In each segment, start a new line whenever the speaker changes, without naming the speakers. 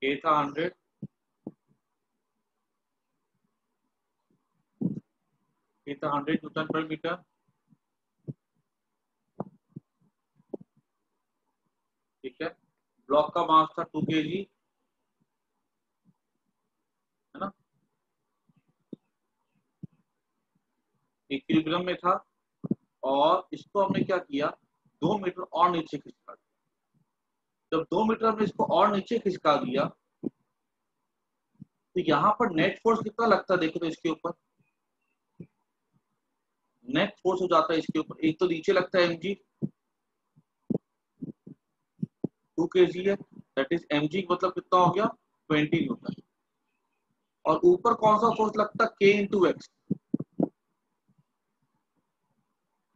ए था 100, ए था 100 न्यूटन पर मीटर, ठीक है। ब्लॉक का मास था 2 kg, है ना, इक्विलिब्रियम में था। और इसको हमने क्या किया, 2 मीटर और नीचे खिसका दिया। जब 2 मीटर हमने इसको और नीचे खिसका दिया तो यहाँ पर नेट फोर्स कितना लगता है, देखो तो इसके ऊपर नेट फोर्स हो जाता है इसके ऊपर, एक तो नीचे लगता है mg, 2 kg है, दैट इज mg मतलब कितना हो गया 20 न्यूटन। और ऊपर कौन सा फोर्स लगता है, k into x,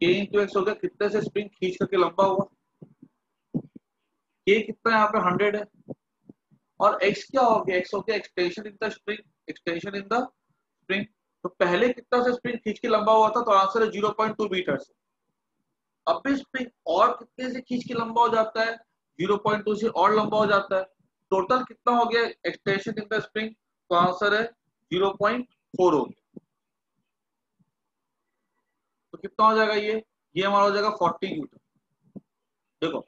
k into x हो गया, कितने से स्प्रिंग खींच करके लंबा हुआ, k कितना यहाँ पे 100 है, और x क्या हो गया, x हो गया extension in the spring, extension in the spring. तो पहले कितना से स्प्रिंग खींच के लंबा हुआ था, तो आंसर है 0.2 मीटर से। अब भी स्प्रिंग और कितने से खींच के लंबा हो जाता है, 0.2 से और लंबा हो जाता है। टोटल कितना हो गया एक्सटेंशन इन द स्प्रिंग, तो आंसर है 0.4 हो गया। तो कितना हो जाएगा ये हमारा हो जाएगा 40 न्यूटन। देखो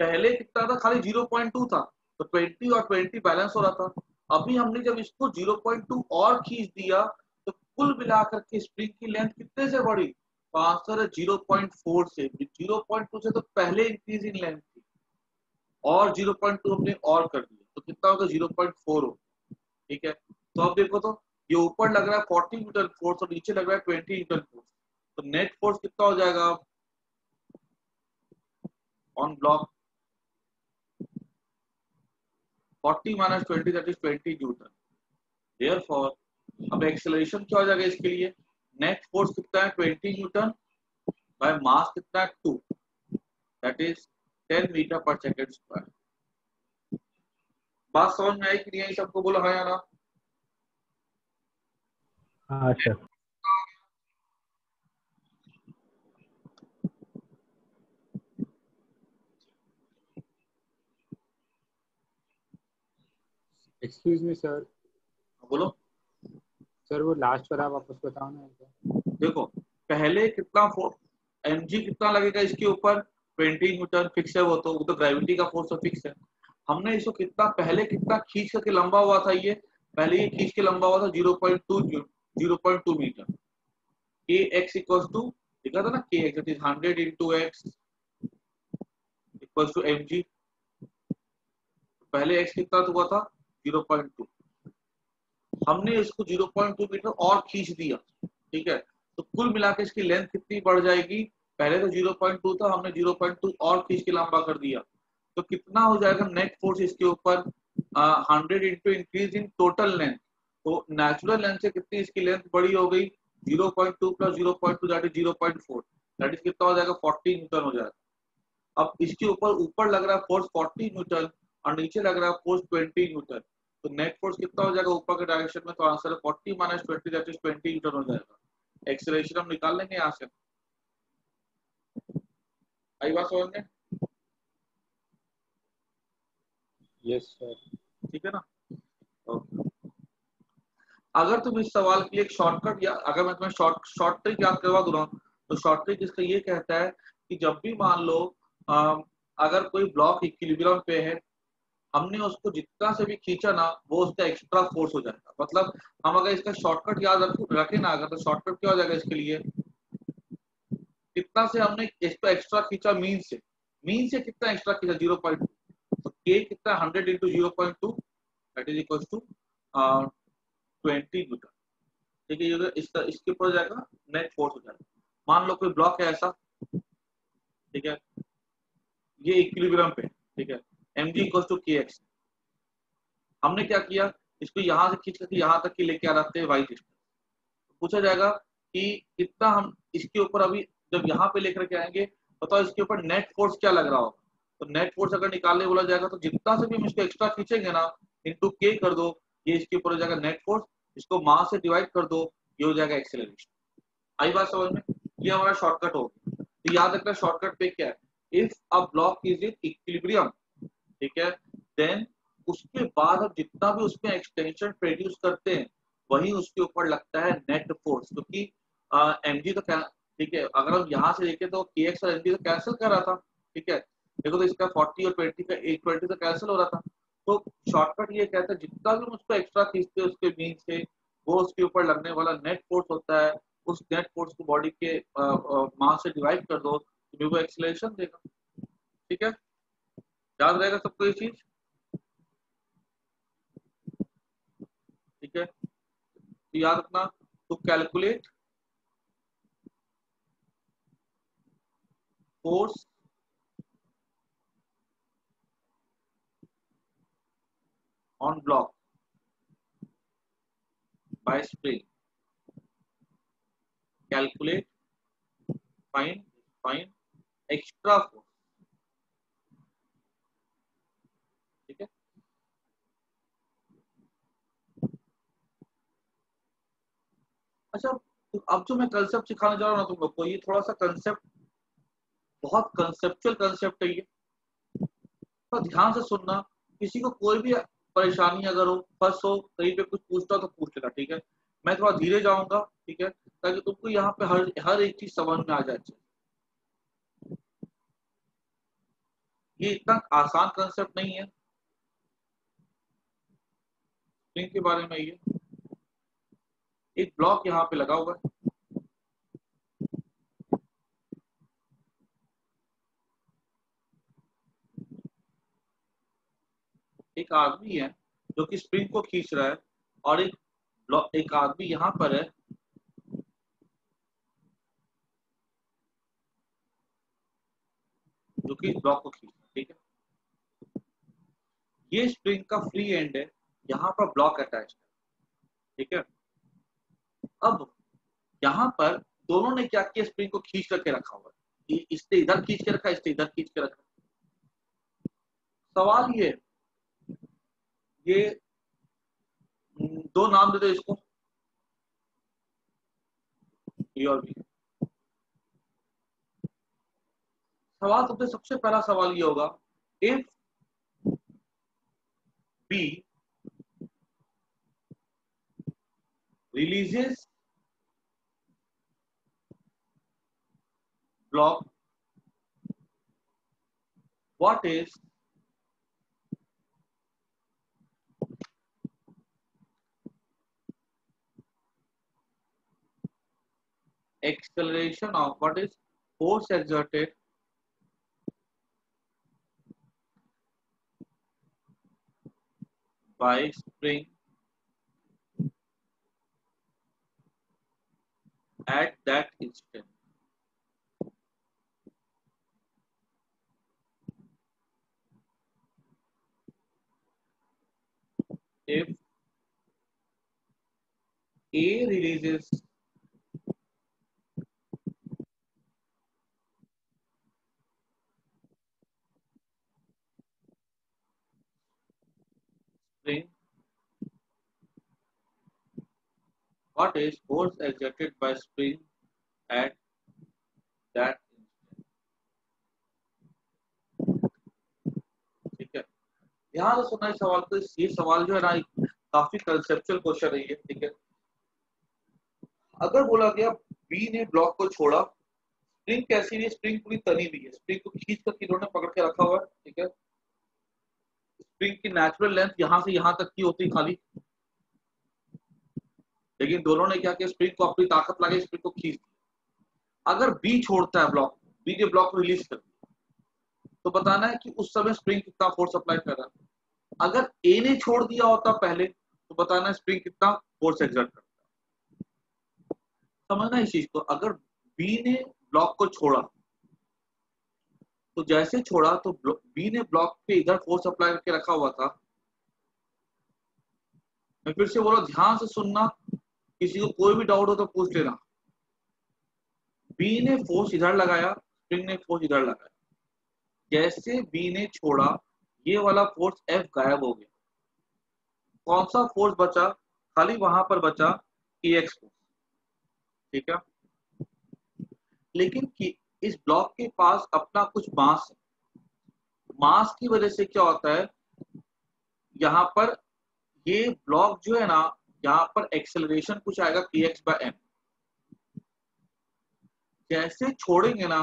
पहले कितना था, खाली 0.2 था, तो 20 और 20 बैलेंस हो रहा था। अभी हमने जब इसको 0.2 और खींच दिया तो कुल मिलाकर के स्प्रिंग की लेंथ कितने से बढ़ी, तो आंसर है 0.4 से। 0.2 से तो पहले इंक्रीज इन लेंथ थी, और 0.2 हमने और कर दिया, तो कितना होगा 0.4 हो, ठीक है। तो अब देखो तो ये ऊपर लग रहा है 40 न्यूटन फोर्स और नीचे लग रहा है 20 न्यूटन फोर्स, तो नेट फोर्स कितना हो जाएगा on block, 40 minus 20 that is 20 Newton. Therefore अब एक्सेलरेशन क्या हो जाएगा इसके लिए, नेट फोर्स कितना है 20 न्यूटन बाय मास कितना है 2, दैट इज 10 मीटर पर सेकंड स्क्वायर। बात समझ में आई कि नहीं आई, सबको बोला हाँ या ना।
हाँ सर।
Excuse me sir.
बोलो
सर वो लास्ट पर आप वापस बताओ ना।
देखो पहले कितना फोर्स mg कितना लगेगा इसके ऊपर 20 न्यूटन फिक्स है, वो तो ग्रेविटी का फोर्स फिक्स है। हमने इसको कितना पहले कितना खींच करके लंबा हुआ था, ये पहले ये खींच के लंबा हुआ था 0.2 मीटर। के एक्स इक्वल टू लिखा था ना, K X is 100 into X equal to M G. पहले एक्स कितना हुआ था 0.2, हमने इसको 0.2 मीटर और खींच दिया, ठीक है। तो कुल मिलाकर इसकी लेंथ कितनी बढ़ जाएगी, पहले तो 0.2 था, हमने 0.2 और खींच के लंबा कर दिया, तो कितना हो जाएगा नेट फोर्स इसके ऊपर 100 into increase in total length. तो नेचुरल लेंथ से कितनी इसकी लेंथ बड़ी हो गई, 0.2 plus 0.2 that is 0.4, that is कितना हो जाएगा 40 न्यूटन हो जाएगा। अब इसके ऊपर लग रहा है फोर्स 40 न्यूटन और नीचे लग रहा है फोर्स 20 न्यूटन, तो नेट फोर्स कितना हो जाएगा ऊपर के डायरेक्शन में, तो आंसर है 40 माइनस 20 दैट इज 20 न्यूटन हो जाएगा। एक्सेलरेशन हम निकाल लेंगे यहाँ से, आई बात समझ में।
Yes sir.
ठीक है ना। ओके। अगर तुम इस सवाल के लिए एक शॉर्टकट या अगर मैं तुम्हें शॉर्ट ट्रिक याद करवा दूँ तो शॉर्ट ट्रिक इसका ये कहता है कि जब भी मान लो अगर कोई ब्लॉक इक्विलिब्रियम पे है, हमने उसको जितना से भी खींचा ना वो उसका एक्स्ट्रा फोर्स हो जाएगा। मतलब हम अगर इसका शॉर्टकट याद रखें ना अगर, तो शॉर्टकट क्या हो जाएगा इसके लिए, कितना से हमने इसको एक्स्ट्रा खींचा मीन से कितना एक्स्ट्रा खींचा 0.2, तो के कितना 100 into 0.2 that is equal to 20 newton, ठीक है। ये इसके ऊपर हो जाएगा नेट फोर्स हो जाएगा। मान लो कोई ब्लॉक है ऐसा, ठीक है, ये इक्विलिब्रियम पे, ठीक है, mg इक्वल टू के एक्स। हमने क्या किया, इसको यहां से खींच करके यहां तक की लेके आ रहे थे वाई डिस्टेंस। पूछा जाएगा कि कितना हम इसके ऊपर अभी जब यहाँ पे लेकर के आएंगे, बताओ इसके ऊपर नेट फोर्स क्या लग रहा होगा। तो नेट फोर्स अगर निकालने बोला जाएगा तो जितना से भी हम इसको एक्स्ट्रा खींचेंगे ना, इंटू के कर दो, ये इसके ऊपर हो जाएगा नेट फोर्स, इसको मास से डिवाइड कर दो, ये हो जाएगा एक्सेलरेशन। आई बात समझ में, ये हमारा शॉर्टकट हो गया। तो याद रखना शॉर्टकट पे क्या है, if a block is in equilibrium, ठीक है, देन उसके बाद हम जितना भी उसमें एक्सटेंशन प्रोड्यूस करते हैं वही उसके ऊपर लगता है नेट फोर्स, क्योंकि mg तो ठीक है, अगर हम यहाँ से देखें तो kx और mg तो कैंसिल कर रहा था, ठीक है, देखो तो इसका 40 और 20 का 120 तो कैंसिल हो रहा था। तो शॉर्टकट ये कहता है जितना भी हम उसको एक्स्ट्रा खींचते हैं उसके मीन से वो उसके ऊपर लगने वाला नेट फोर्स होता है, उस नेट फोर्स को बॉडी के मास से डिवाइड कर दो तो वो एक्सेलरेशन देगा। ठीक है, याद रहेगा सबको ये चीज। ठीक है, तो याद रखना to calculate force on block by spring, calculate find extra force. ठीक है, अच्छा तो अब जो मैं कंसेप्ट सिखाने जा रहा हूँ ना तुम लोग को, ये थोड़ा सा कंसेप्ट बहुत कंसेप्चुअल कंसेप्ट है ये, तो ध्यान से सुनना। किसी को कोई भी परेशानी अगर हो, फंस हो, कहीं पे कुछ पूछता हो तो पूछ लेना, ठीक है। मैं थोड़ा धीरे जाऊंगा, ठीक है, ताकि तुमको यहाँ पे हर हर एक चीज समझ में आ जाए। ये इतना आसान कंसेप्ट नहीं है स्प्रिंग के बारे में। ये एक ब्लॉक यहाँ पे लगा हुआ है, एक आदमी है जो कि स्प्रिंग को खींच रहा है, और एक आदमी यहाँ पर है जो कि ब्लॉक को खींच रहा है। ठीक है, ये स्प्रिंग का फ्री एंड है, यहाँ पर ब्लॉक अटैच है। ठीक है, अब यहाँ पर दोनों ने क्या किया, स्प्रिंग को खींच करके रखा हुआ है, इसने इधर खींच के रखा, इसने इधर खींच के रखा। सवाल ये दो नाम दे दो इसको, ए और बी। सवाल तुमसे सबसे पहला सवाल ये होगा, if B releases block, what is acceleration of, what is force exerted by spring at that instant? If A releases spring, what is force exerted by spring at that instant? ठीक है, ध्यान से सुनना इस सवाल को। ये सवाल जो है ना काफी कंसेप्चुअल क्वेश्चन है ये। ठीक है, अगर बोला गया बी ने ब्लॉक को छोड़ा, स्प्रिंग कैसी है, स्प्रिंग पूरी तनी हुई है, स्प्रिंग को खींच कर इन्होंने पकड़ के रखा हुआ है। ठीक है, स्प्रिंग की नेचुरल लेंथ यहाँ से यहाँ तक की होती खाली, लेकिन दोनों ने क्या किया, स्प्रिंग को अपनी ताकत लगा स्प्रिंग को खींच दिया। अगर बी छोड़ता है ब्लॉक, बी ने ब्लॉक को रिलीज कर दिया, तो बताना है कि उस समय स्प्रिंग कितना फोर्स अप्लाई कर रहा है। अगर ए ने छोड़ दिया होता पहले, तो बताना है स्प्रिंग कितना फोर्स एक्सर्ट करता है। समझना इस चीज को, अगर बी ने ब्लॉक को छोड़ा, तो जैसे छोड़ा तो बी ने ब्लॉक पे इधर फोर्स अप्लाई करके रखा हुआ था। मैं फिर से बोला, ध्यान से सुनना, किसी को कोई भी डाउट हो तो पूछ लेना। बी ने फोर्स इधर लगाया, स्प्रिंग ने फोर्स इधर लगाया, जैसे बी ने छोड़ा ये वाला फोर्स एफ गायब हो गया। कौन सा फोर्स बचा, खाली वहां पर बचा कि एक्स फोर्स। ठीक है, लेकिन कि इस ब्लॉक के पास अपना कुछ मास है, मास की वजह से क्या होता है, यहाँ पर ये ब्लॉक जो है ना, यहाँ पर एक्सेलरेशन कुछ आएगा kx/m। जैसे छोड़ेंगे ना,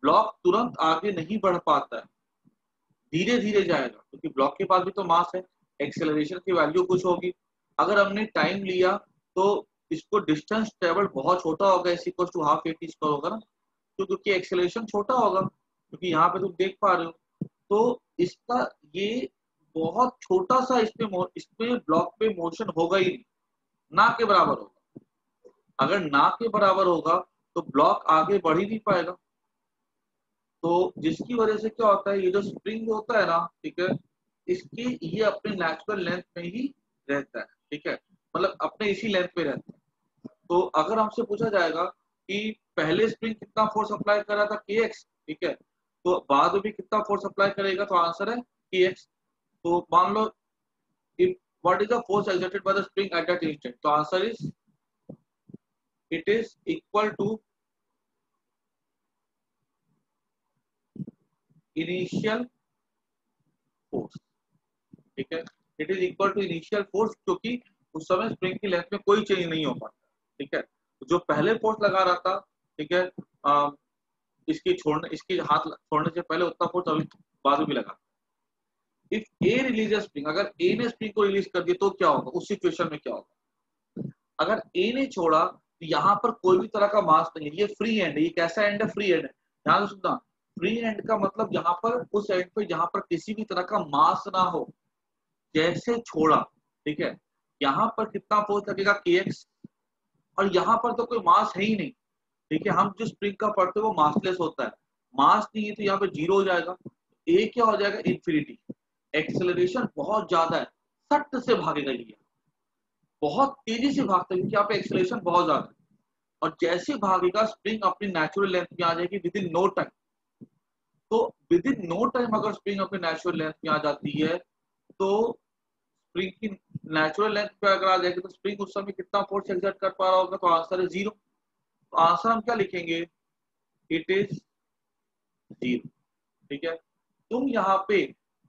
ब्लॉक तुरंत आगे नहीं बढ़ पाता है, धीरे धीरे जाएगा, क्योंकि ब्लॉक के पास भी तो मास है, एक्सेलरेशन की वैल्यू कुछ होगी। अगर हमने टाइम लिया तो इसको डिस्टेंस ट्रेवल बहुत छोटा होगा, is equal to half AT square होगा ना, तो क्योंकि एक्सेलरेशन छोटा होगा, क्योंकि यहाँ पे तुम देख पा रहे हो, तो इसका ये बहुत छोटा सा इसमें ब्लॉक पे मोशन होगा ही नहीं, ना के बराबर होगा। अगर ना के बराबर होगा तो ब्लॉक आगे बढ़ ही नहीं पाएगा। तो जिसकी वजह से क्या होता है, ये जो स्प्रिंग होता है ना, ठीक है, इसकी ये अपने नेचुरल लेंथ में ही रहता है, ठीक है, मतलब अपने इसी लेंथ पे रहता है। तो अगर हमसे पूछा जाएगा कि पहले स्प्रिंग कितना फोर्स अप्लाई कर रहा था kx, ठीक है, तो बाद में भी कितना फोर्स अप्लाई करेगा, तो आंसर है kx। तो मान लो if what is the force exerted by the spring at that instant, तो answer is it is equal to initial force, ठीक है, it is equal to initial force, क्योंकि उस समय स्प्रिंग की लेंथ में कोई चेंज नहीं हो पाता, ठीक है। जो पहले फोर्स लगा रहा था, ठीक है, इसकी हाथ छोड़ने से पहले उतना फोर्स अभी बाद में भी लगा। इफ ए रिलीज स्प्रिंग, अगर ए ने स्प्रिंग को रिलीज कर दिया तो क्या होगा, उस सिचुएशन में क्या होगा, अगर ए ने छोड़ा तो यहाँ पर कोई भी तरह का मास नहीं है, ये फ्री एंड है। ये कैसा एंड है, फ्री एंड है। ध्यान से सुनना, फ्री एंड का मतलब यहाँ पर उस एंड पे जहां पर किसी भी तरह का मास ना हो, जैसे छोड़ा, ठीक है, यहाँ पर कितना फोर्स लगेगा kx, और यहाँ पर तो कोई मास है ही नहीं, ठीक है, हम जो स्प्रिंग का पढ़ते हैं वो मासलेस होता है, मास नहीं है तो यहाँ पे जीरो हो जाएगा, ए क्या हो जाएगा, इन्फिनिटी। एक्सेलरेशन बहुत ज्यादा है, सट से भागेगा ये, बहुत तेजी से भागता है, क्योंकि यहाँ पे एक्सेलरेशन बहुत ज्यादा है, और जैसे भागेगा स्प्रिंग अपनी नेचुरल लेंथ में आ जाएगी विद इन नो टाइम। तो विद इन नो टाइम अगर स्प्रिंग अपनी नेचुरल लेंथ में आ जाती है, तो स्प्रिंग की नेचुरल लेंथ पे अगर आ जाएगी तो स्प्रिंग उस समय कितना फोर्स एक्सर्ट कर पा रहा होगा, तो आंसर है जीरो। तो आंसर हम क्या लिखेंगे, इट इज जीरो, ठीक है। तुम यहाँ पे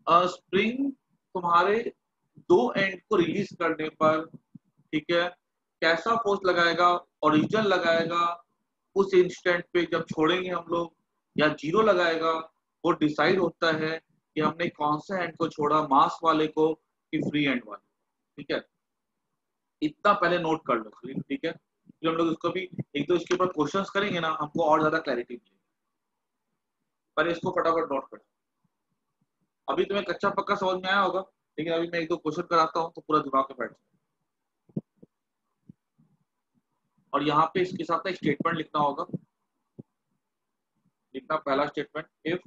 स्प्रिंग तुम्हारे दो एंड को रिलीज करने पर, ठीक है, कैसा फोर्स लगाएगा, ओरिजिनल लगाएगा उस इंस्टेंट पे जब छोड़ेंगे हम लोग, या जीरो लगाएगा, वो डिसाइड होता है कि हमने कौन से एंड को छोड़ा, मास वाले को कि फ्री एंड वाले, ठीक है। इतना पहले नोट कर लो, ठीक है, फिर हम लोग इसको भी एक दो इसके ऊपर क्वेश्चंस करेंगे ना, हमको और ज्यादा क्लैरिटी मिलेगी, पर इसको फटाफट नोट कर। अभी तुम्हें कच्चा पक्का समझ में आया होगा, लेकिन अभी मैं एक दो क्वेश्चन कराता हूँ तो पूरा दिमाग में बैठ जाए। और यहाँ पे इसके साथ एक स्टेटमेंट लिखना होगा, लिखना पहला statement, if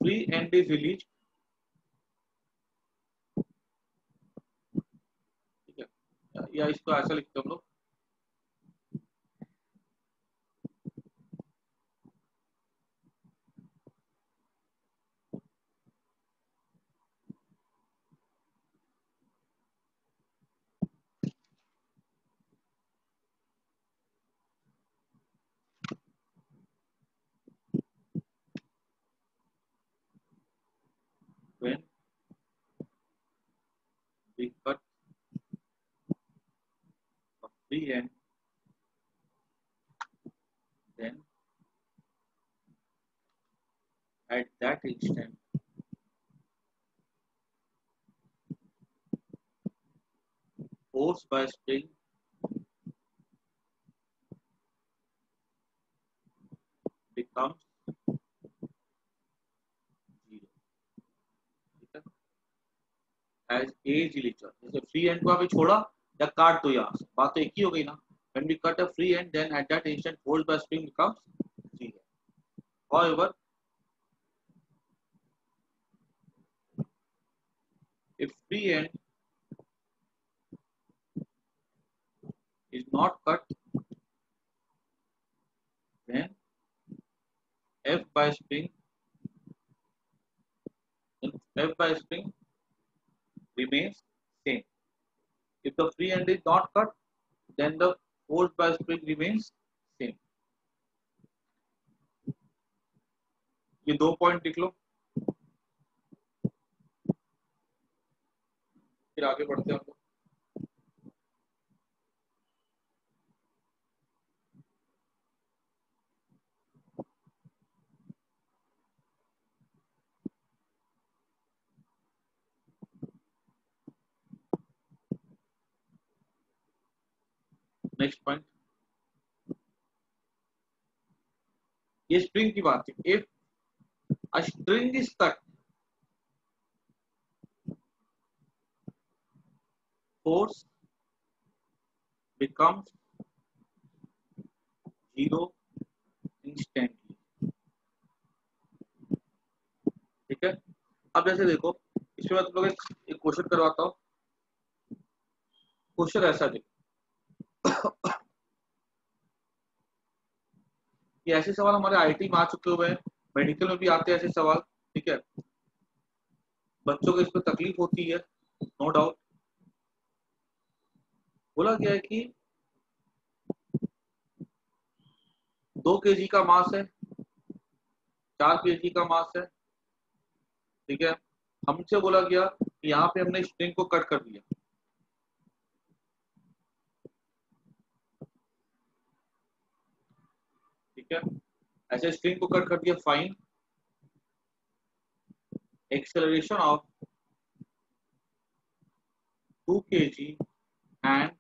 free and is release, ठीक है, या इसको ऐसा लिखते हम लोग, when we cut a free end, then at that instant force by spring becomes zero, ठीक है, as a is released। जैसे फ्री एंड को अभी छोड़ा या काट दो, यहाँ से बात तो एक ही हो गई ना, when we cut a free end then at that instant force by spring becomes zero। However, if free end is not cut, then F by spring remains same. If the free end is not cut, then the force by spring remains same। ये दो point लिख लो, फिर आगे बढ़ते हैं हम लोग। Next point, ये स्प्रिंग की बात है। If a string is cut, force becomes zero instantly. ठीक है, अब जैसे देखो, इसमें मैं तुम लोग एक क्वेश्चन करवाता हूँ। क्वेश्चन ऐसा देखो कि ऐसे सवाल हमारे आईटी में आ चुके हुए हैं, मेडिकल में भी आते हैं ऐसे सवाल। ठीक है, बच्चों को इसमें तकलीफ होती है, नो डाउट। बोला गया है कि 2 kg का मास है, 4 kg का मास है। ठीक है, हमसे बोला गया कि यहाँ पे हमने स्ट्रिंग को कट कर दिया। ठीक है, ऐसे स्ट्रिंग को कट कर दिया। Fine acceleration of 2 kg and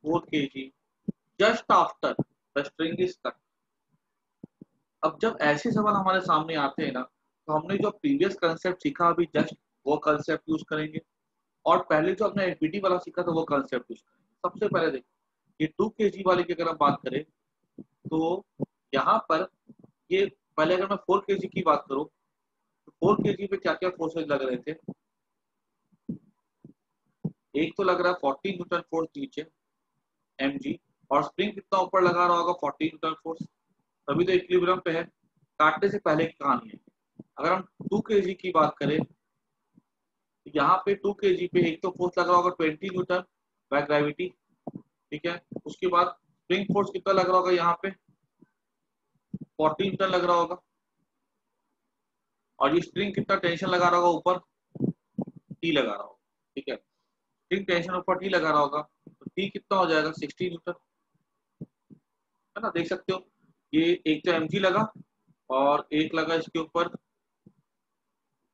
4 kg just after the string is cut। अब जब ऐसे सवाल हमारे सामने आते हैं ना, तो हमने जो प्रीवियस कंसेप्ट सीखा अभी जस्ट वो कंसेप्ट यूज करेंगे, और पहले जो अपने एफबीटी वाला सीखा था वो कंसेप्ट यूज करेंगे। सबसे पहले देखो, ये 2 kg वाले की अगर हम बात करें तो यहाँ पर ये पहले अगर मैं 4 kg की बात करूं तो 4 kg पे क्या क्या फोर्सेज लग रहे थे। एक तो लग रहा है 40 न्यूटन फोर्स नीचे mg, और स्प्रिंग कितना ऊपर लगा रहा होगा 40 न्यूटन फोर्स, तभी तो इक्विलिब्रियम पे है। काटने से पहले की कहानी है। अगर हम 2 kg की बात करें तो यहाँ पे 2 kg पे एक तो फोर्स लग रहा होगा 20 न्यूटन बाय ग्रेविटी। ठीक है, उसके बाद स्प्रिंग फोर्स कितना लग रहा होगा यहाँ पे 40 न्यूटन लग रहा होगा, और ये स्प्रिंग कितना टेंशन लगा रहा होगा ऊपर, टी लगा रहा होगा। ठीक है, स्प्रिंग टेंशन ऊपर टी लगा रहा होगा, तो टी कितना हो जाएगा 60 न्यूटन, है ना। देख सकते हो, ये एक तो mg लगा और एक लगा इसके ऊपर,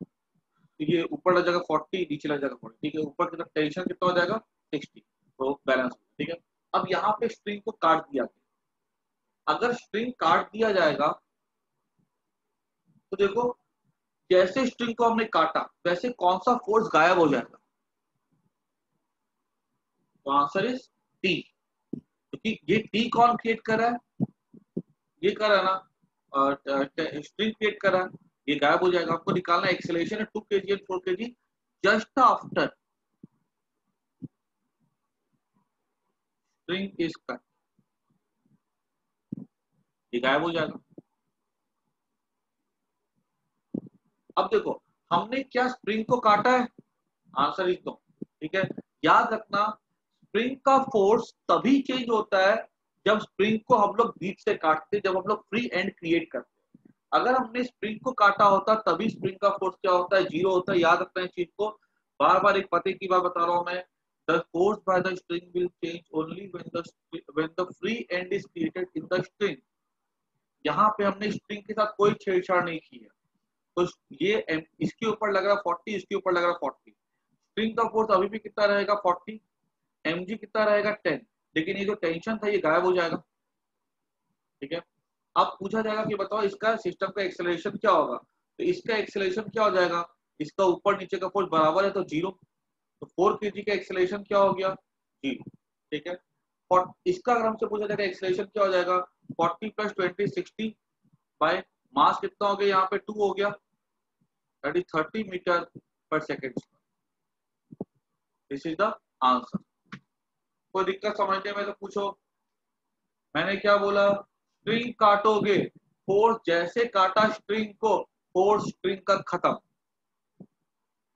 तो ये ऊपर लग जाएगा 40, नीचे लग जाएगा 40। ठीक है, ऊपर कितना टेंशन कितना हो जाएगा 60, तो बैलेंस। ठीक है, अब यहाँ पे स्ट्रिंग को काट दिया गया। अगर स्ट्रिंग काट दिया जाएगा तो देखो, जैसे स्ट्रिंग को हमने काटा वैसे कौन सा फोर्स गायब हो जाएगा, तो आंसर इज टी। क्योंकि ये टी कौन क्रिएट कर रहा है, ये कर रहा है ना, स्ट्रिंग क्रिएट कर रहा है, ये गायब हो जाएगा। आपको निकालना एक्सेलरेशन है 2 kg and 4 kg just after string is cut, ये गायब हो जाएगा। अब देखो, हमने क्या स्प्रिंग को काटा है, आंसर इज नो। ठीक है, याद रखना, स्प्रिंग का फोर्स तभी चेंज होता है जब स्प्रिंग को हम लोग बीच से काटते हैं, जब हम लोग फ्री एंड क्रिएट करते हैं। अगर हमने स्प्रिंग को काटा होता तभी स्प्रिंग का फोर्स क्या होता है, जीरो होता है। याद रखना इस चीज को, बार बार एक पते की बात बता रहा हूं मैं। The force by the string will change only when the free and is created in the string. यहाँ पे हमने स्प्रिंग के साथ कोई छेड़छाड़ नहीं की है, तो ये इसके ऊपर लग रहा है 40, इसके ऊपर लग रहा है 40, स्प्रिंग का फोर्स अभी भी कितना रहेगा 40, mg कितना रहेगा 10, लेकिन ये जो टेंशन था ये गायब हो जाएगा। ठीक है, अब पूछा जाएगा कि बताओ इसका सिस्टम का एक्सेलरेशन क्या होगा, तो इसका एक्सेलरेशन क्या हो जाएगा, इसका ऊपर नीचे का फोर्स बराबर है तो जीरो, तो 4 kg का एक्सेलरेशन क्या हो गया, जीरो। ठीक है, और इसका अगर हमसे पूछा जाएगा एक्सेलरेशन क्या हो जाएगा, 40 + 20 60 बाय मास कितना हो गया, यहाँ पे 2 हो गया, दैट इज 30 मीटर पर second. This is the answer. कोई दिक्कत समझने में तो पूछो। मैंने क्या बोला, स्ट्रिंग काटोगे, फोर्स जैसे काटा स्ट्रिंग को, फोर्स स्ट्रिंग का खत्म।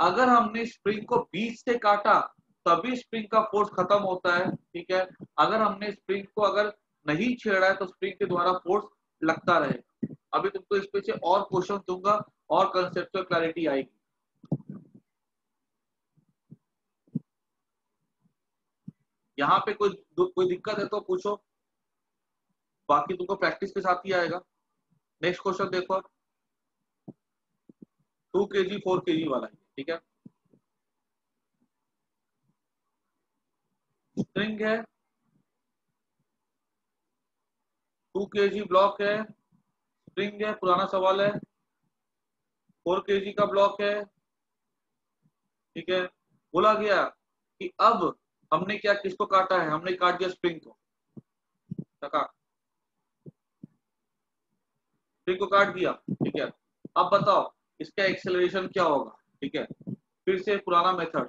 अगर हमने स्प्रिंग को बीच से काटा तभी स्प्रिंग का फोर्स खत्म होता है। ठीक है, अगर हमने स्प्रिंग को अगर नहीं छेड़ा है तो स्प्रिंग के द्वारा फोर्स लगता रहेगा। अभी तुमको इस पे से और क्वेश्चन दूंगा और कंसेप्चुअल क्लैरिटी आएगी। यहाँ पे कोई दिक्कत है तो पूछो, बाकी तुमको प्रैक्टिस के साथ ही आएगा। नेक्स्ट क्वेश्चन देखो, 2 kg 4 kg वाला है, ठीक है। स्ट्रिंग है, 2 kg ब्लॉक है, स्ट्रिंग है, पुराना सवाल है, 4 kg का ब्लॉक है, ठीक है। बोला गया कि अब हमने क्या किसको काटा है, हमने काट दिया स्प्रिंग को, स्प्रिंग को काट दिया, ठीक है। अब बताओ इसका एक्सेलरेशन क्या होगा, ठीक है। फिर से पुराना मेथड,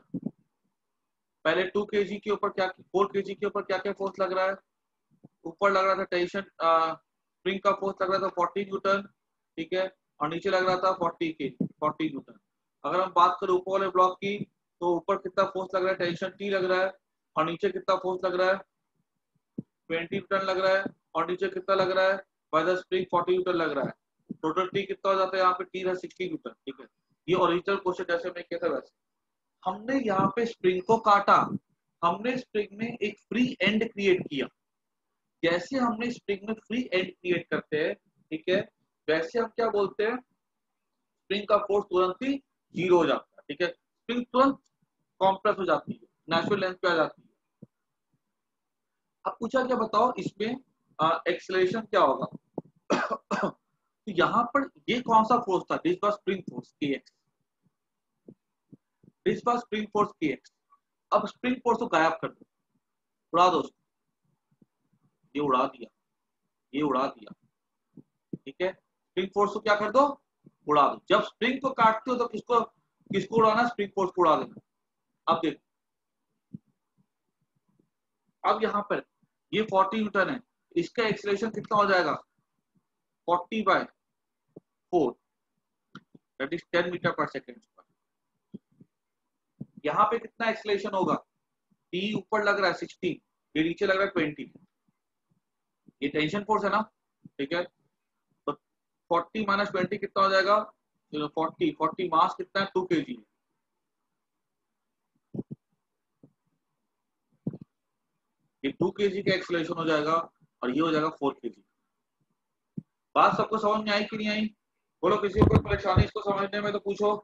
पहले 2 kg के ऊपर क्या, 4 kg के ऊपर क्या क्या फोर्स लग रहा है, ऊपर लग रहा था टेंशन, स्प्रिंग का फोर्स लग रहा था 40 न्यूटन, ठीक है, और नीचे लग रहा था 40 न्यूटन। अगर हम बात करें ऊपर वाले ब्लॉक की, तो ऊपर कितना फोर्स लग रहा है, टेंशन टी लग रहा है, और नीचे कितना फोर्स लग रहा है, 20 न्यूटन लग रहा है, और नीचे कितना लग रहा है, बाय द स्प्रिंग 40 न्यूटन लग रहा है। टोटल टी कितना हो जाता है, यहाँ पे टी है 60 न्यूटन, ठीक है। ये ओरिजिनल क्वेश्चन जैसे मैं किया था वैसे हमने यहाँ पे स्प्रिंग को काटा, हमने स्प्रिंग में एक फ्री एंड क्रिएट किया। जैसे हमने स्प्रिंग में फ्री एंड क्रिएट करते हैं, ठीक है, वैसे हम क्या बोलते हैं, स्प्रिंग का फोर्स तुरंत ही 0 हो जाता है, ठीक है। स्प्रिंग तुरंत कॉम्प्रेस हो जाती है, नेचुरल लेंथ पे आ जाती है। अब पूछा क्या, बताओ इसमें एक्सेलरेशन क्या होगा। तो यहाँ पर ये कौन सा फोर्स था, this was spring force kx, this was spring force kx। अब स्प्रिंग फोर्स को गायब कर दो, उड़ा दो उसको, ये उड़ा दिया, ये उड़ा दिया, ठीक है। स्प्रिंग फोर्स को क्या कर दो, उड़ा दो। जब स्प्रिंग को काटते हो तो किसको किसको उड़ाना, स्प्रिंग फोर्स को उड़ा देना। अब देखो, अब यहाँ पर ये 40 न्यूटन है, इसका एक्सेलरेशन कितना हो जाएगा, 40/4, दैट इज 10 मीटर पर सेकेंड। यहाँ पे कितना एक्सेलरेशन होगा, टी ऊपर लग रहा है 60, ये नीचे लग रहा है 20, ये टेंशन फोर्स है ना, ठीक है। तो 40 माइनस 20 कितना हो जाएगा, 40 मास कितना है, 2 kg। ये 2 kg का एक्सेलरेशन हो जाएगा, और ये हो जाएगा 4 kg। बात सबको समझ में आई कि नहीं आई, बोलो, किसी को कोई परेशानी इसको समझने में तो पूछो।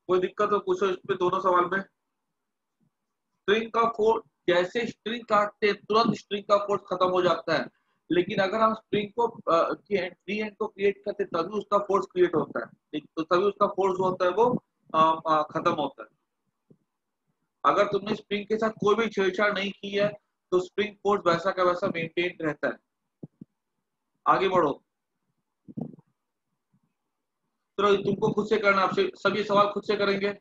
कोई दिक्कत हो पूछो इस पे, दोनों सवाल में। स्ट्रिंग का फोर्स, जैसे स्ट्रिंग काटते हैं तुरंत स्ट्रिंग का फोर्स खत्म हो जाता है, लेकिन अगर हम स्प्रिंग को फ्री एंड को क्रिएट करते तभी उसका फोर्स क्रिएट होता है, तो तभी उसका फोर्स जो होता है वो खत्म होता है। अगर तुमने स्प्रिंग के साथ कोई भी छेड़छाड़ नहीं की है तो स्प्रिंग फोर्स वैसा का वैसा मेंटेन रहता है। आगे बढ़ो, चलो तुमको खुद से करना, आपसे सभी सवाल खुद से करेंगे।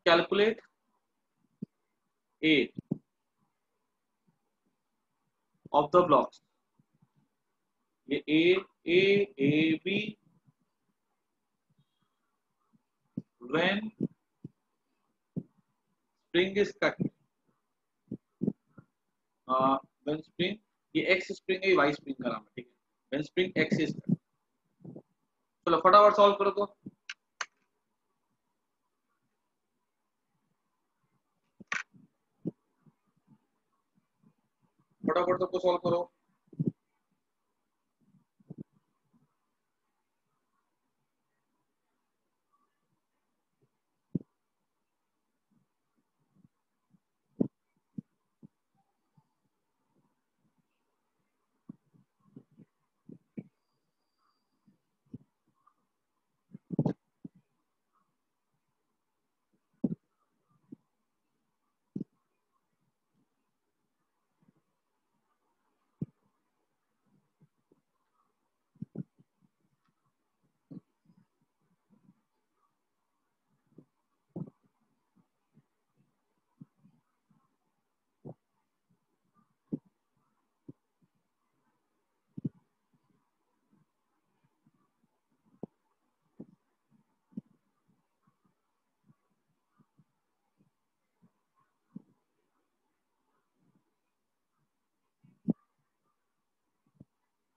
कैलकुलेट 8 ऑफ द ब्लॉक्स, ये A B when spring is cut, when spring, ये एक्स स्प्रिंग है, ये वाई स्प्रिंग का नाम है, ठीक है। When spring X is cut, चलो फटाफट सॉल्व करो तो। फटाफट सबको सॉल्व करो।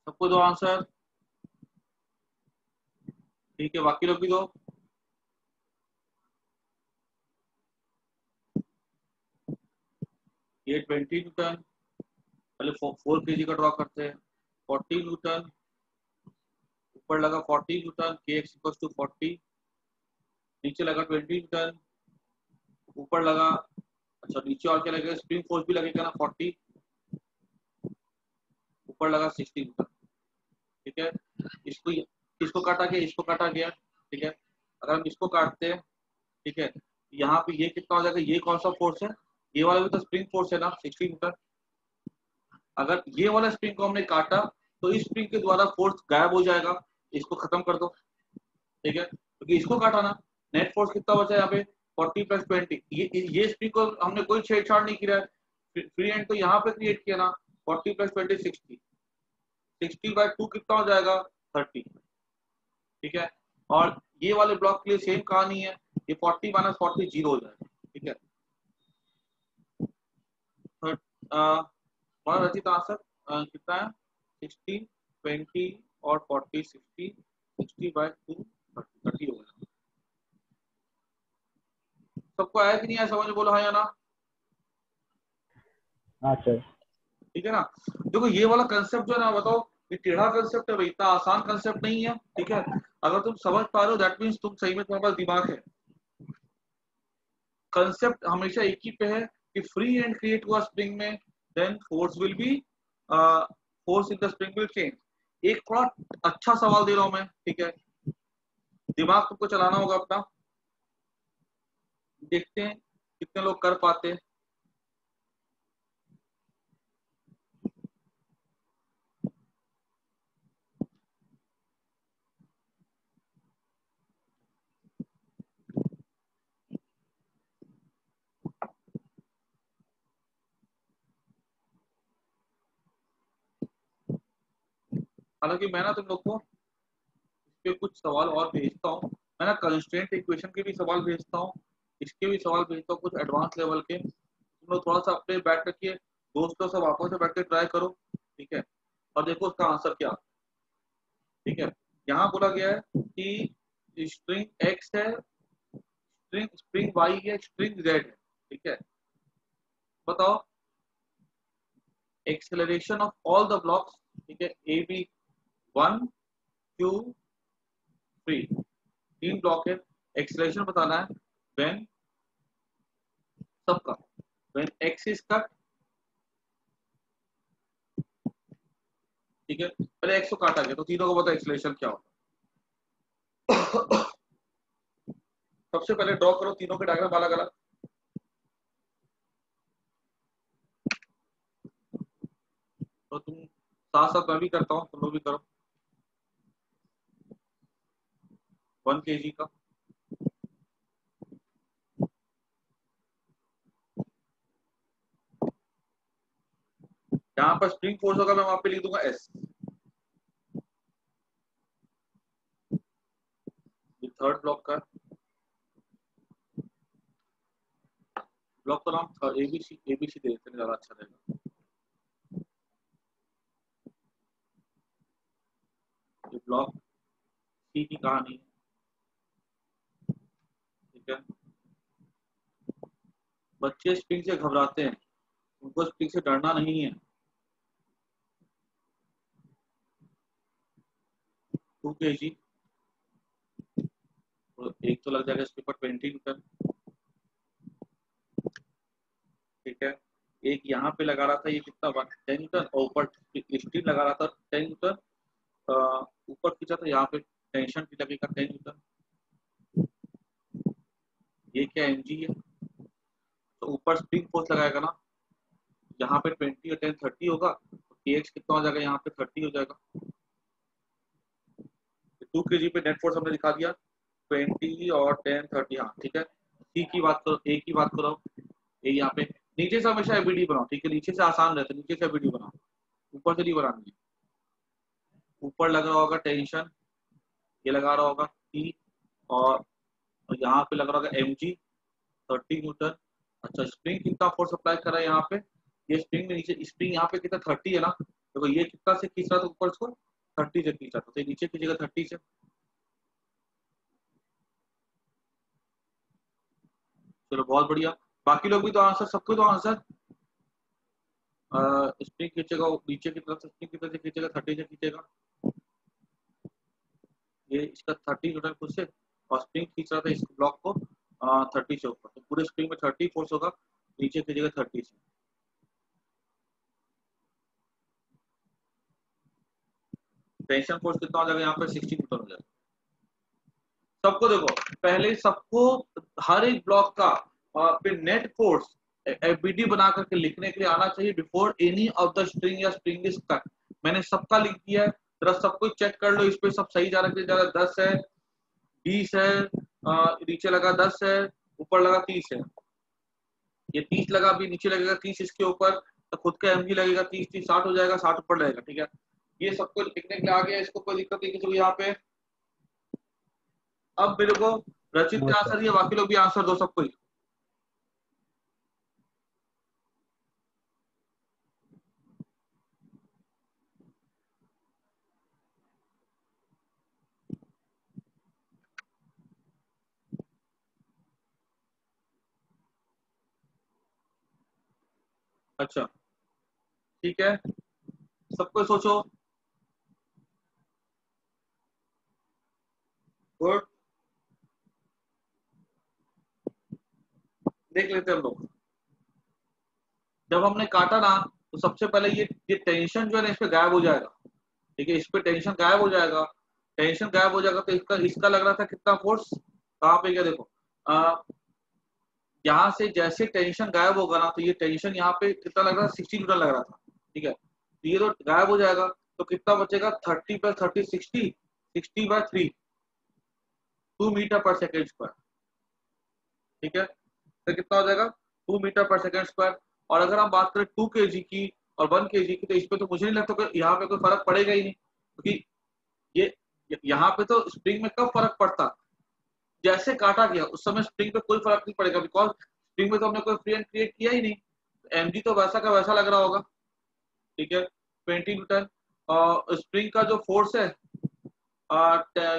सबको दो आंसर, ठीक है, बाकी लोग भी दो। ये 20 न्यूटन, पहले 4 kg का ड्रॉ करते हैं। 40 न्यूटन, ऊपर लगा 40 न्यूटन, kx इक्वल टू 40, नीचे लगा 20 न्यूटन, ऊपर लगा, अच्छा नीचे और क्या लगेगा, स्प्रिंग फोर्स भी लगेगा ना 40, ऊपर लगा 60 न्यूटन, ठीक है। इसको इसको काटा गया, इसको काटा गया, ठीक है। अगर हम इसको काटते हैं, ठीक है, यहाँ पे ये कितना हो जाएगा, ये कौन सा फोर्स है, ये वाला भी तो स्प्रिंग फोर्स है ना 60 न्यूटन। अगर ये वाला स्प्रिंग को हमने काटा तो इस स्प्रिंग के द्वारा फोर्स गायब हो जाएगा, इसको खत्म कर दो, ठीक है, क्योंकि इसको काटा ना। नेट फोर्स कितना बचा यहाँ पे 40 + 20, ये स्प्रिंग को हमने कोई छेड़छाड़ नहीं किया है, फ्री एंड तो यहाँ पे क्रिएट किया ना, 40 + 20 60, 60/2 कितना हो जाएगा 30, ठीक है। और ये वाले ब्लॉक के लिए सेम कहानी है, ये 40 - 40 0 हो जाएगा, ठीक है। और रचित आंसर कितना है 60 20 और 40 60, 60/2 30 हो गया। सबको आया कि नहीं आया समझ, बोलो हाँ या ना।
हाँ सर।
ठीक है ना। देखो ये वाला कंसेप्ट जो है ना, बताओ ये टेढ़ा कंसेप्ट है भाई, इतना आसान कंसेप्ट नहीं है, ठीक है। अगर तुम समझ पा रहे हो दैट मीन्स तुम सही में तुम्हारे पास दिमाग है। कंसेप्ट हमेशा एक ही पे है कि फ्री एंड क्रिएट हुआ स्प्रिंग में, then force will be, force in the spring will change. एक थोड़ा अच्छा सवाल दे रहा हूं मैं, ठीक है, दिमाग तुमको चलाना होगा अपना, देखते हैं कितने लोग कर पाते हैं। हालांकि मैं ना तुम लोग को इस पे कुछ सवाल और भेजता हूँ, मैं ना कंस्ट्रेंट इक्वेशन के भी सवाल भेजता हूँ, इसके भी सवाल भेजता हूँ, कुछ एडवांस लेवल के। तुम लोग थोड़ा सा अपने बैठ रखिए, दोस्तों सब आपस में बैठ के ट्राई करो, ठीक है, और देखो उसका आंसर क्या, ठीक है। यहाँ बोला गया है कि स्ट्रिंग एक्स है, स्प्रिंग वाई है, स्प्रिंग जेड है, ठीक है। बताओ acceleration of all the blocks, ठीक है, ए बी 1 2 3, 3 ब्लॉक है, एक्सेलरेशन बताना है व्हेन सबका, व्हेन एक्स इज कट, ठीक है। पहले एक्स को काटा गया तो तीनों को पता एक्सेलरेशन क्या होता है। सबसे पहले ड्रॉ करो तीनों के डायग्राम अलग अलग, तो तुम साथ साथ मैं भी करता हूँ, तुम लोग भी करो। 1 kg का, यहाँ पर स्प्रिंग फोर्स होगा, मैं वहां पे लिख दूंगा एस। थर्ड ब्लॉक का, ब्लॉक का नाम एबीसी, एबीसी दे देते हैं ज्यादा अच्छा रहेगा। ये ब्लॉक सी की कहानी है, ठीक है। बच्चे स्प्रिंग से घबराते हैं, उनको स्प्रिंग से डरना नहीं है। 2 kg, तो एक तो लग जाएगा इसके ऊपर 20 न्यूटन, ठीक है। एक यहाँ पे लगा रहा था, ये कितना 10 न्यूटन, और ऊपर स्टील लगा रहा था 10 न्यूटन, ऊपर खींचा था, यहाँ पे टेंशन भी लगेगा 10 न्यूटन। ये क्या एमजी है, तो ऊपर स्प्रिंग फोर्स लगाएगा ना, यहाँ पे 20 और 10 30 होगा, तो kx कितना हो जाएगा, यहाँ पे 30 हो जाएगा। 2 kg पे नेट फोर्स हमने दिखा दिया, 20 और 10 30, हाँ ठीक है। सी की बात करो, ए की बात करो, ए यहाँ पे नीचे से हमेशा एबीडी बनाओ, ठीक है, नीचे से आसान रहता है, नीचे से एबीडी बनाओ, ऊपर से नहीं बनानी है। ऊपर लग रहा होगा टेंशन, ये लगा रहा होगा टी, और यहाँ पे लग रहा होगा एम जी 30 न्यूटन। अच्छा स्प्रिंग कितना फोर्स अप्लाई कर रहा है यहाँ पे, ये स्प्रिंग में नीचे, स्प्रिंग यहाँ पे कितना 30 है ना, देखो ये कितना से खींच रहा था ऊपर इसको, 30 से खींचा था, तो नीचे खींचेगा 30 से। चलो बहुत बढ़िया, बाकी लोग भी तो आंसर, सबको तो आंसर। स्प्रिंग खींचेगा नीचे की तरफ से, स्प्रिंग की तरफ से खींचेगा 30 से खींचेगा, ये इसका 30 न्यूटन खुद से, और स्प्रिंग खींच रहा था इस ब्लॉक को 30 से ऊपर, तो पूरे स्प्रिंग में 30 फोर्स होगा, नीचे खींचेगा 30 से। टेंशन फोर्स कितना हो जाएगा यहाँ पे, 60 न्यूटन हो जाएगा। सबको देखो, पहले सबको हर एक ब्लॉक का फिर नेट फोर्स एफबीडी बना करके लिखने के लिए आना चाहिए before any of the string या स्प्रिंग इज कट। मैंने सबका लिख दिया है, जरा सब कुछ चेक कर लो, इस पे सब सही जा रहा है, 10 है, 20 है, नीचे लगा 10 है, ऊपर लगा 30 है, ये 30 लगा, अभी नीचे लगेगा 30 इसके ऊपर, तो खुद का एमजी लगेगा 30, 30 60 हो जाएगा, 60 ऊपर लगेगा, ठीक है। ये सबको लिखने के लिए आ गया, इसको कोई दिक्कत नहीं किसी को यहाँ पे। अब मेरे को रचित
नो
ने
सर।
आंसर दिया, बाकी लोग भी आंसर दो सबको ही। अच्छा ठीक है, सबको सोचो। गुड, देख लेते हैं हम लोग। जब हमने काटा ना, तो सबसे पहले ये टेंशन जो है ना इस पे गायब हो जाएगा, ठीक है, इस पे टेंशन गायब हो जाएगा। टेंशन गायब हो जाएगा तो इसका इसका लग रहा था कितना फोर्स, कहाँ पे क्या देखो, यहाँ से जैसे टेंशन गायब होगा ना, तो ये टेंशन यहाँ पे कितना लग रहा था, 60 न्यूटन लग रहा था, ठीक है, तो ये तो गायब हो जाएगा, तो कितना बचेगा, 30 + 30 60, 60/3, 2 मीटर/सेकेंड स्क्वायर, ठीक है, तो कितना हो जाएगा, 2 मीटर/सेकेंड स्क्वायर। और अगर हम बात करें 2 kg की और 1 kg की, तो इसमें तो मुझे नहीं लगता कि यहाँ पे कोई फर्क पड़ेगा ही नहीं, क्योंकि ये यहाँ पे तो स्प्रिंग में कब फर्क पड़ता, जैसे काटा गया उस समय स्प्रिंग पे कोई फर्क नहीं पड़ेगा, बिकॉज स्प्रिंग में तो हमने कोई फ्री एंड क्रिएट किया ही नहीं, एमजी तो वैसा का वैसा लग रहा होगा, ठीक है, 20 न्यूटन। और स्प्रिंग का जो फोर्स है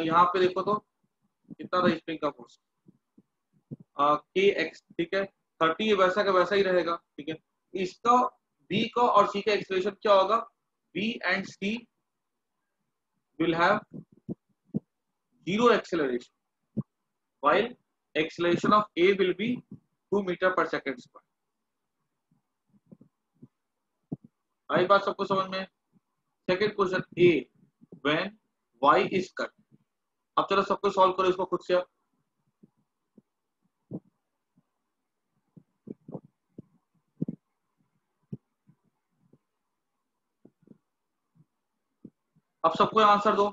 यहाँ पे देखो तो कितना था स्प्रिंग का फोर्स, के एक्स, ठीक है, 30 वैसा का वैसा ही रहेगा, ठीक है। इसका बी का और सी का एक्सलेशन क्या होगा, B and C will have zero acceleration, while acceleration of A will be 2 metre per second square. आई बात सबको समझ में। Second question A, when y is cut. अब चलो सबको सॉल्व करो इसको खुद से। अब सबको आंसर दो।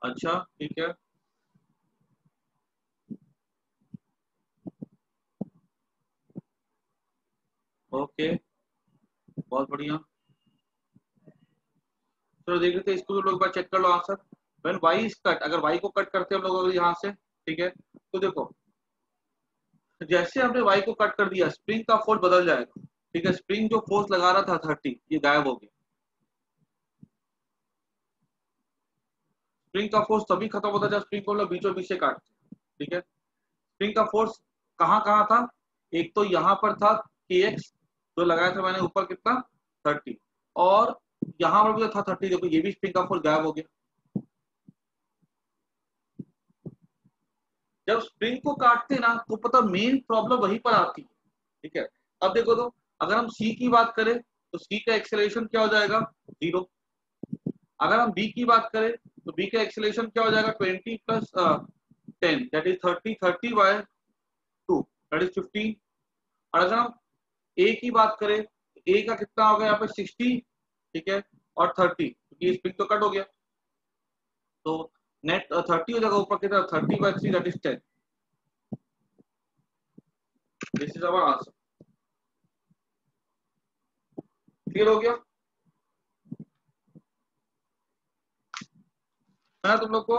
अच्छा ठीक है, ओके, बहुत बढ़िया। चलो देख लेते हैं इसको, लोग बार चेक कर लो answer. When y is cut, अगर y को कट करते हैं हम लोग यहाँ से, ठीक है, तो देखो जैसे हमने y को कट कर दिया, स्प्रिंग का फोर्स बदल जाएगा, ठीक है, स्प्रिंग जो फोर्स लगा रहा था 30, ये गायब हो गया, स्प्रिंग का फोर्स तभी खत्म होता है जब स्प्रिंग को हम लोग बीचों बीच से काटते हैं, ठीक है। स्प्रिंग का फोर्स कहाँ कहाँ था, एक तो यहाँ पर था kx जो लगाया था मैंने ऊपर कितना 30, और यहाँ पर भी था 30, देखो ये भी स्प्रिंग का फोर्स गायब हो गया। जब स्प्रिंग को काटते ना तो पता मेन प्रॉब्लम वहीं पर आती है, ठीक है। अब देखो तो अगर हम सी की बात करें तो सी का एक्सेलरेशन क्या हो जाएगा 0। अगर हम बी की बात करें तो बी का एक्सेलरेशन क्या हो जाएगा 20 plus 10 that is 30, 30 by 2 that is 15। और अगर हम ए की बात करें तो ए का कितना होगा यहाँ पे 60, ठीक है, और 30 क्योंकि स्प्रिंग तो कट हो गया, तो नेट 30 हो जाएगा, ऊपर कितना 30 by 3 that is 10। This is our answer. Clear हो गया। मैं तुम लोग को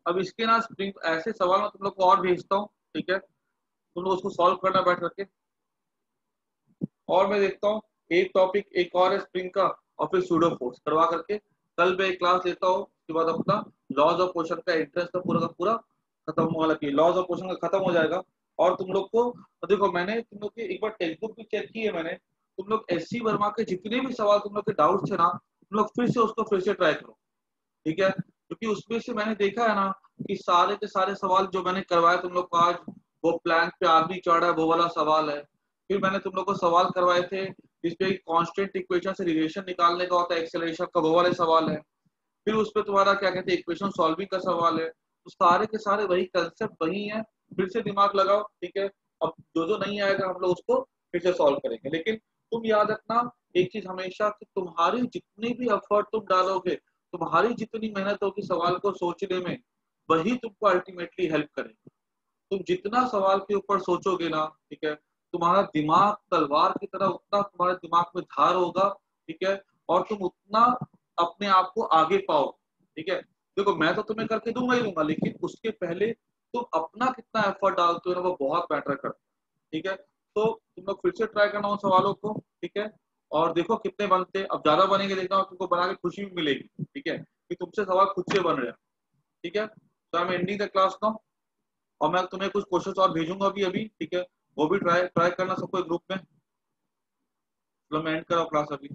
अब इसके ना स्प्रिंग ऐसे सवाल मैं तुम लोग को और भेजता हूँ, ठीक है, तुम लोग उसको सॉल्व करना बैठ करके। और मैं देखता हूँ एक टॉपिक एक और है स्प्रिंग का, और फिर सूडो फोर्स करवा करके कल मैं एक क्लास लेता हूँ। उसके बाद अपना लॉज ऑफ मोशन का इंटरेस्ट का पूरा खत्म होगा, लॉज ऑफ मोशन का खत्म हो जाएगा। और तुम लोग को देखो मैंने तुम लोग की एक बार टेक्स्ट बुक भी चेक की है मैंने, तुम लोग SC वर्मा के जितने भी सवाल तुम लोग के डाउट थे ना, तुम लोग फिर से उसको फिर से ट्राई करो, ठीक है, क्योंकि उसमें से मैंने देखा है ना कि सारे के सारे सवाल जो मैंने करवाए तुम लोग को आज, वो प्लैंक पे आदमी चढ़ा है वो वाला सवाल है। फिर मैंने तुम लोग को सवाल करवाए थे जिसपे कांस्टेंट इक्वेशन से रिलेशन निकालने का होता है एक्सेलरेशन का, वो वाले सवाल है। फिर उस पर तुम्हारा क्या कहते हैं इक्वेशन सॉल्विंग का सवाल है। तो सारे के सारे वही कंसेप्ट वही है, फिर से दिमाग लगाओ, ठीक है। अब जो जो नहीं आएगा हम लोग उसको फिर से सॉल्व करेंगे, लेकिन तुम याद रखना एक चीज हमेशा कि तुम्हारी जितनी भी एफर्ट तुम डालोगे, तुम्हारी जितनी मेहनत होगी सवाल को सोचने में, वही तुमको अल्टीमेटली हेल्प करेगा। तुम जितना सवाल के ऊपर सोचोगे ना, ठीक है, तुम्हारा दिमाग तलवार की तरह उतना तुम्हारे दिमाग में धार होगा, ठीक है, और तुम उतना अपने आप को आगे पाओ, ठीक है। देखो मैं तो तुम्हें करके दूंगा ही दूंगा, लेकिन उसके पहले तुम अपना कितना एफर्ट डालते हो ना वो बहुत मैटर करता है, ठीक है। तो तुम लोग फिर से ट्राई करना उन सवालों को, ठीक है, और देखो कितने बनते हैं। अब ज्यादा बनेंगे देखना तुमको बना के खुशी भी मिलेगी, ठीक है, कि तुमसे सवाल खुद से बन रहे हैं, ठीक है। तो I am ending the class now, और मैं तुम्हें कुछ क्वेश्चन और भेजूंगा अभी अभी, ठीक है, वो भी ट्राई ट्राई करना सबको ग्रुप में। चलो मैं एंड कर रहा हूँ क्लास अभी।